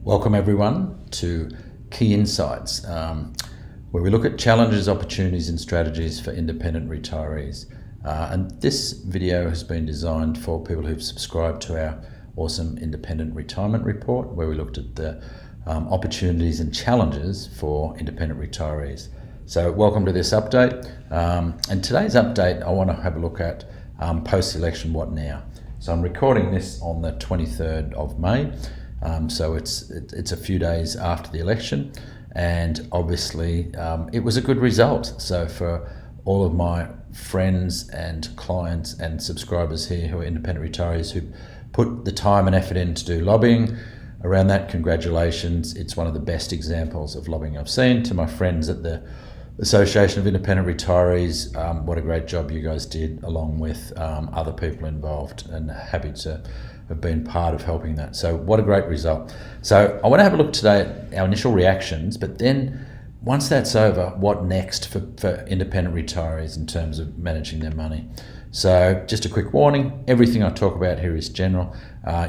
Welcome everyone to Key Insights, where we look at challenges, opportunities and strategies for independent retirees. And this video has been designed for people who've subscribed to our awesome independent retirement report, where we looked at the opportunities and challenges for independent retirees. So welcome to this update. And today's update, I want to have a look at post-election, what now? So I'm recording this on the 23rd of May. So it's a few days after the election, and obviously it was a good result. So for all of my friends and clients and subscribers here who are independent retirees who put the time and effort in to do lobbying around that, congratulations. It's one of the best examples of lobbying I've seen. To my friends at the Association of Independent Retirees, what a great job you guys did, along with other people involved, and happy to have been part of helping that. So what a great result. So I want to have a look today at our initial reactions, but then once that's over, what next for independent retirees in terms of managing their money. So just a quick warning, everything I talk about here is general.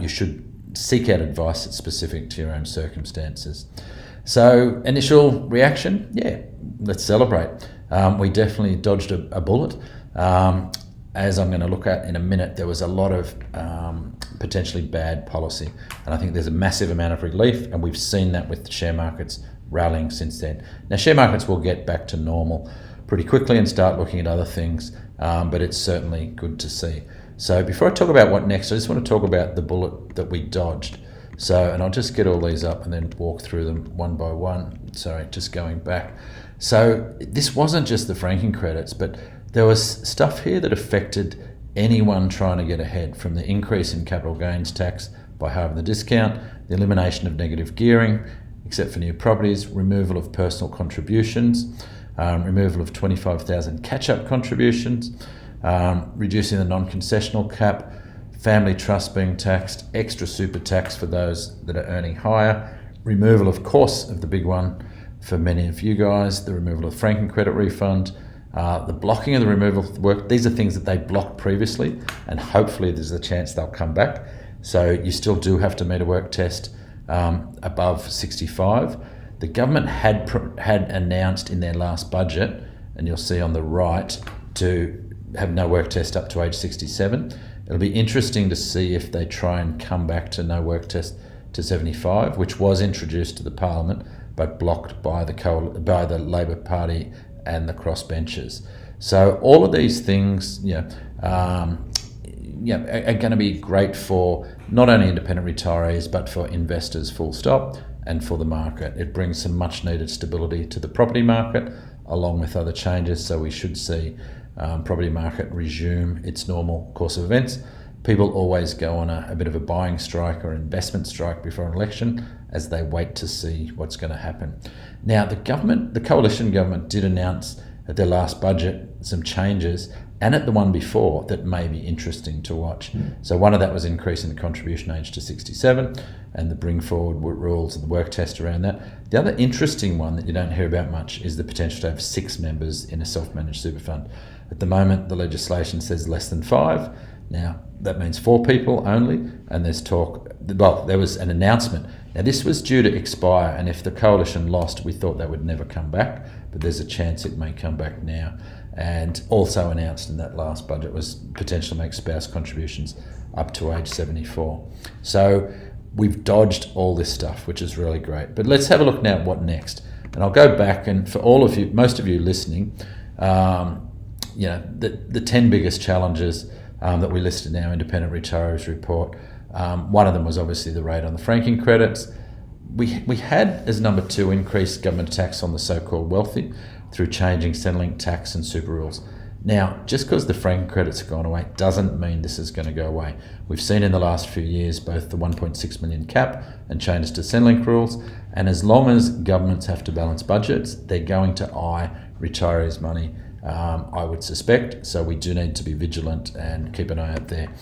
You should seek out advice that's specific to your own circumstances. So initial reaction, yeah, let's celebrate. We definitely dodged a bullet. As I'm going to look at in a minute, there was a lot of potentially bad policy, and I think there's a massive amount of relief, and we've seen that with the share markets rallying since then. Now, share markets will get back to normal pretty quickly and start looking at other things, but it's certainly good to see. So before I talk about what next, I just want to talk about the bullet that we dodged. So, and I'll just get all these up and then walk through them one by one. Sorry, just going back. So this wasn't just the franking credits, but there was stuff here that affected anyone trying to get ahead, from the increase in capital gains tax by halving the discount, the elimination of negative gearing, except for new properties, removal of personal contributions, removal of 25,000 catch-up contributions, reducing the non-concessional cap, family trust being taxed, extra super tax for those that are earning higher, removal, of course, of the big one for many of you guys, the removal of franking credit refund, the blocking of the removal of work. These are things that they blocked previously, and hopefully there's a chance they'll come back. So you still do have to meet a work test above 65. The government had announced in their last budget, and you'll see on the right, to have no work test up to age 67. It'll be interesting to see if they try and come back to no work test to 75, which was introduced to the Parliament but blocked by the Labor Party and the crossbenchers. So all of these things, are going to be great for not only independent retirees but for investors, full stop, and for the market. It brings some much needed stability to the property market, along with other changes. So we should see property market resume its normal course of events. People always go on a bit of a buying strike or investment strike before an election as they wait to see what's going to happen. Now, the coalition government did announce at their last budget some changes, and at the one before, that may be interesting to watch. So one of that was increasing the contribution age to 67 and the bring forward rules and the work test around that. The other interesting one that you don't hear about much is the potential to have 6 members in a self-managed super fund. At the moment, the legislation says less than 5. Now, that means 4 people only, and there's talk, well, there was an announcement. Now, this was due to expire, and if the coalition lost, we thought that would never come back, but there's a chance it may come back now. And also announced in that last budget was potential to make spouse contributions up to age 74. So we've dodged all this stuff, which is really great. But let's have a look now at what next. And I'll go back, and for all of you, most of you listening, the 10 biggest challenges that we listed in our independent retirees report. One of them was obviously the rate on the franking credits. We had as number 2 increased government tax on the so-called wealthy through changing Centrelink tax and super rules. Now, just because the franking credits have gone away doesn't mean this is going to go away. We've seen in the last few years both the 1.6 million cap and changes to Centrelink rules, and as long as governments have to balance budgets, they're going to eye retirees' money, I would suspect. So we do need to be vigilant and keep an eye out there.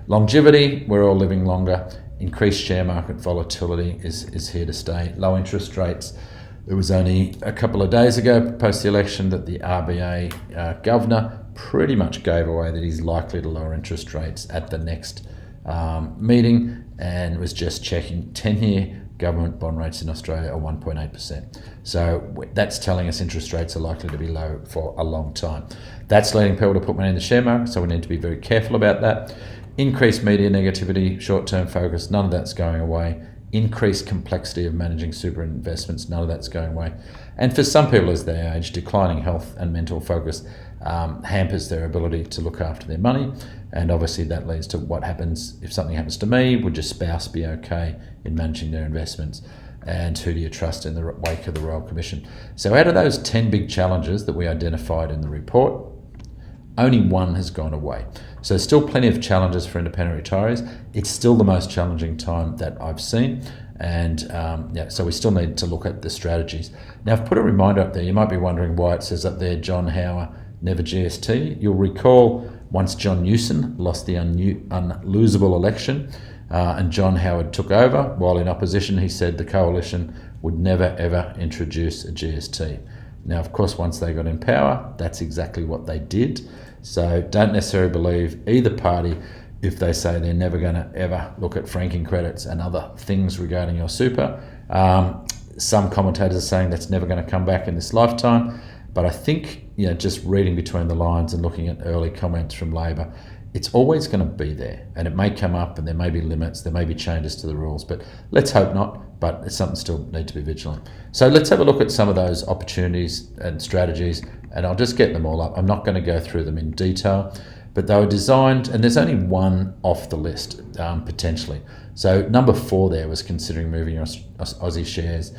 Longevity, we're all living longer. Increased share market volatility is here to stay. Low interest rates. It was only a couple of days ago, post the election, that the RBA governor pretty much gave away that he's likely to lower interest rates at the next meeting, and was just checking 10-year government bond rates in Australia are 1.8%. So that's telling us interest rates are likely to be low for a long time. That's leading people to put money in the share market, so we need to be very careful about that. Increased media negativity, short-term focus, none of that's going away. Increased complexity of managing super investments, none of that's going away. And for some people as they age, declining health and mental focus hampers their ability to look after their money. And obviously that leads to what happens if something happens to me. Would your spouse be okay in managing their investments? And who do you trust in the wake of the Royal Commission? So out of those 10 big challenges that we identified in the report, only one has gone away. So still plenty of challenges for independent retirees. It's still the most challenging time that I've seen. And so we still need to look at the strategies. Now I've put a reminder up there. You might be wondering why it says up there, John Howard, never GST. You'll recall once John Newson lost the unlosable election and John Howard took over, while in opposition he said the coalition would never ever introduce a GST. Now of course once they got in power, that's exactly what they did. So don't necessarily believe either party if they say they're never going to ever look at franking credits and other things regarding your super. Some commentators are saying that's never going to come back in this lifetime. But I think, just reading between the lines and looking at early comments from Labor, it's always going to be there. And it may come up and there may be limits, there may be changes to the rules, but let's hope not. But it's something still need to be vigilant. So let's have a look at some of those opportunities and strategies, and I'll just get them all up. I'm not going to go through them in detail, but they were designed, and there's only one off the list, potentially. So number 4 there was considering moving your Aussie shares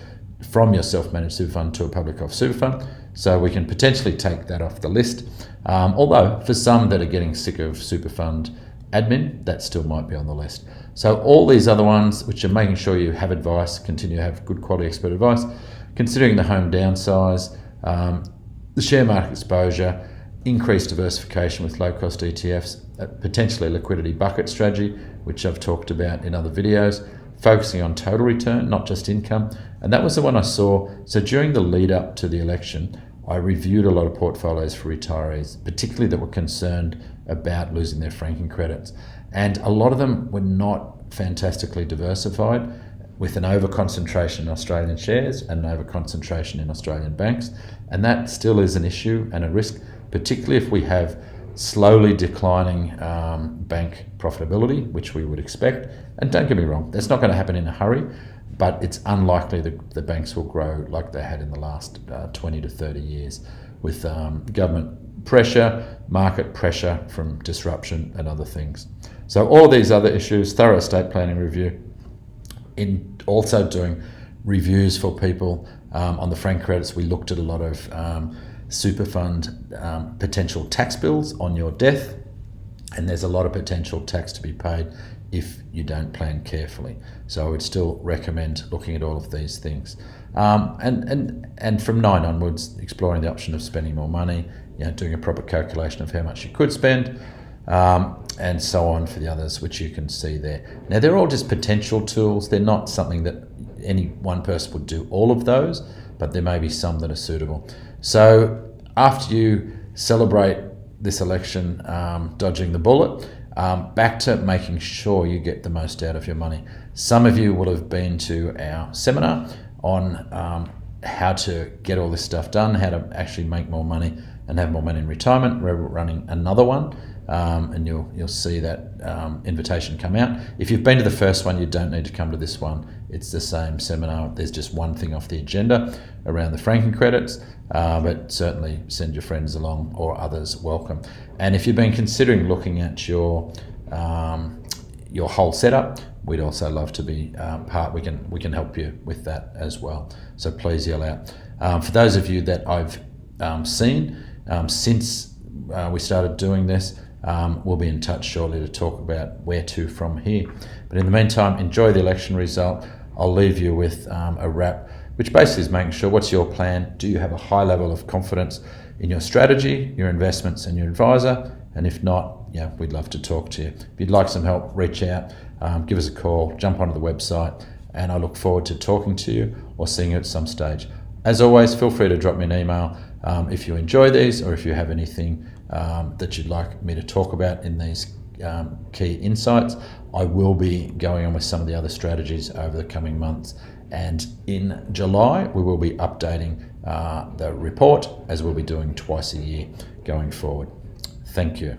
from your self-managed super fund to a public off super fund. So we can potentially take that off the list. Although for some that are getting sick of super fund admin, that still might be on the list. So all these other ones, which are making sure you have advice, continue to have good quality expert advice, considering the home downsize, the share market exposure, increased diversification with low-cost ETFs, potentially a liquidity bucket strategy, which I've talked about in other videos, focusing on total return, not just income. And that was the one I saw. So during the lead up to the election, I reviewed a lot of portfolios for retirees, particularly that were concerned about losing their franking credits. And a lot of them were not fantastically diversified, with an over-concentration in Australian shares and an over-concentration in Australian banks. And that still is an issue and a risk, particularly if we have slowly declining bank profitability, which we would expect. And don't get me wrong, that's not going to happen in a hurry, but it's unlikely that the banks will grow like they had in the last 20 to 30 years with government pressure, market pressure from disruption and other things. So all these other issues, thorough estate planning review, in also doing reviews for people on the frank credits. We looked at a lot of super fund potential tax bills on your death, and there's a lot of potential tax to be paid if you don't plan carefully. So I would still recommend looking at all of these things. And from 9 onwards, exploring the option of spending more money, doing a proper calculation of how much you could spend, and so on for the others, which you can see there. Now, they're all just potential tools. They're not something that any one person would do all of those, but there may be some that are suitable. So after you celebrate this election, dodging the bullet, back to making sure you get the most out of your money. Some of you will have been to our seminar on how to get all this stuff done, how to actually make more money and have more money in retirement. We're running another one, and you'll see that invitation come out. If you've been to the first one, you don't need to come to this one. It's the same seminar. There's just one thing off the agenda around the franking credits, but certainly send your friends along or others welcome. And if you've been considering looking at your whole setup, we'd also love to be part. We can help you with that as well. So please yell out. For those of you that I've seen since we started doing this, we'll be in touch shortly to talk about where to from here. But in the meantime, enjoy the election result. I'll leave you with a wrap, which basically is making sure, what's your plan? Do you have a high level of confidence in your strategy, your investments and your advisor? And if not, we'd love to talk to you. If you'd like some help, reach out, give us a call, jump onto the website, and I look forward to talking to you or seeing you at some stage. As always, feel free to drop me an email if you enjoy these, or if you have anything that you'd like me to talk about in these key insights. I will be going on with some of the other strategies over the coming months. And in July, we will be updating the report, as we'll be doing twice a year going forward. Thank you.